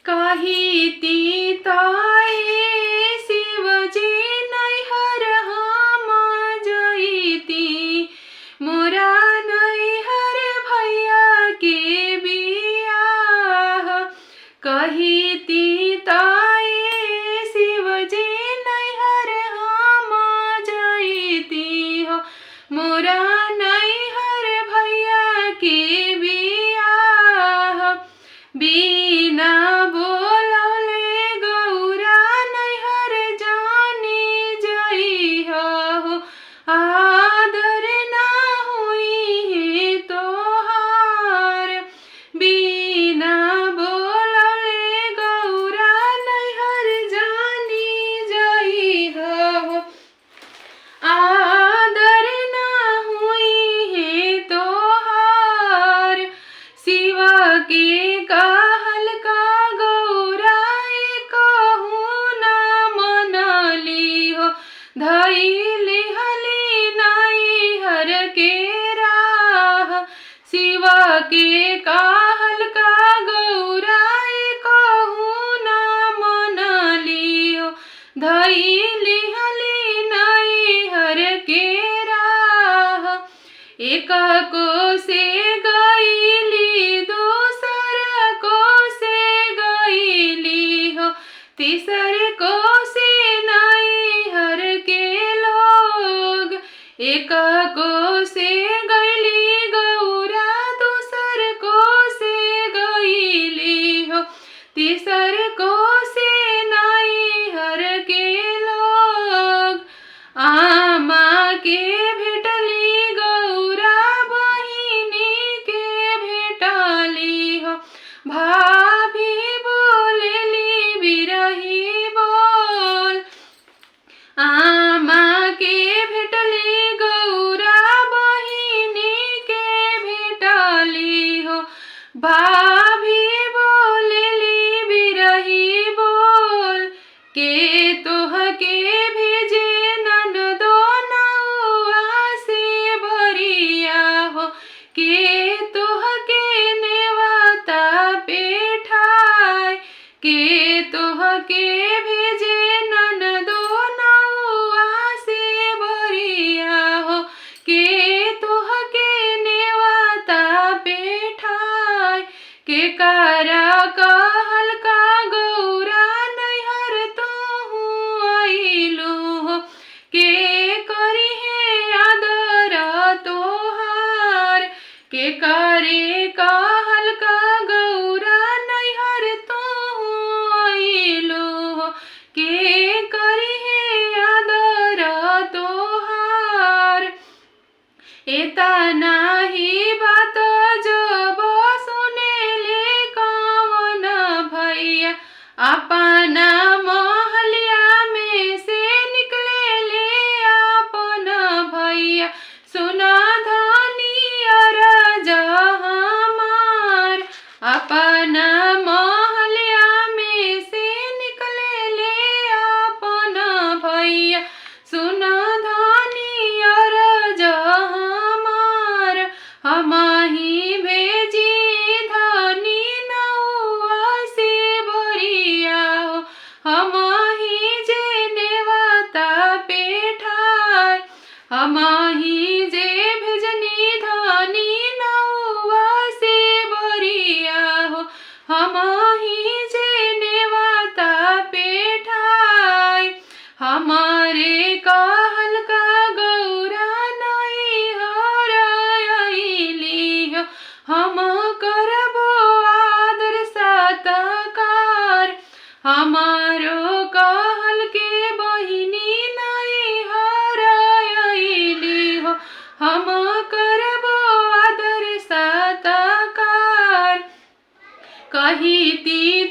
काही ती ताये शिवजी नैहर हम जईती मोरा नैहर भैया के बियाह। कही ती ताये शिवजी नैहर हम जईती हो मोरा नैहर भैया के बियाह। बिना बोलौले गौरा नैहर जानी जई हो आदर ना हुई है तोहार। बिना बोलौले गौरा नैहर जानी जई हो आदर ना हुई है तोहार। शिव के कहल का गौरा कहूँ ना मनली हो धैली हली नैहर के राह। शिव के कहल का गौरा कहूँ ना मनली हो धैली हली नैहर के राह। एक को से गईली दूसर को से गईली हो तीसर को से नैहर के लोग। एक को से गईली गौरा दूसर को से गईली हो तीसर को से नैहर के लोग। आमा के भेटली गौरा बहिनी के भेटली हो भाभी बोलेली बिरही बोल। आमा के भेटली गौरा बहिनी के भेटली हो भाभी बोलेली बिरही बोल। के तोह के भेजे ननदो नौआ से बरिया हो के तोह के नेवता पेठाय। के तोह के भेजे ननदो नौआ से बरिया हो के तोह के नेवता पेठाय। के कारा कहल का गौरा नैहर तोहू आइलू हो के करी है आदर तोहार। के करे कहल का गौरा नैहर तोहू आइलू हो के करी है आदर तोहार। एतना ही बात जब सुनेले कौन भैया अपना महलिया में से निकले ले अपन भैया। सुना धनी अरज हमार अपना महलिया में से निकले ले अपन भैया। सुना धनी अरज हमार हम ही भेजी धनी नौआ से बरिया हो हम ही जे नेवता पेठाय। हम ही जे भेजनी धनी नौआ से बरिया हो हम ही जे नेवता पेठाय। हमारे कहल का गौरा नैहर आइली हो हम करबो आदर सत्कार। हमारो कहल के बहिनी नैहर आइली हो हम करबो आदर सत्कार। कही ती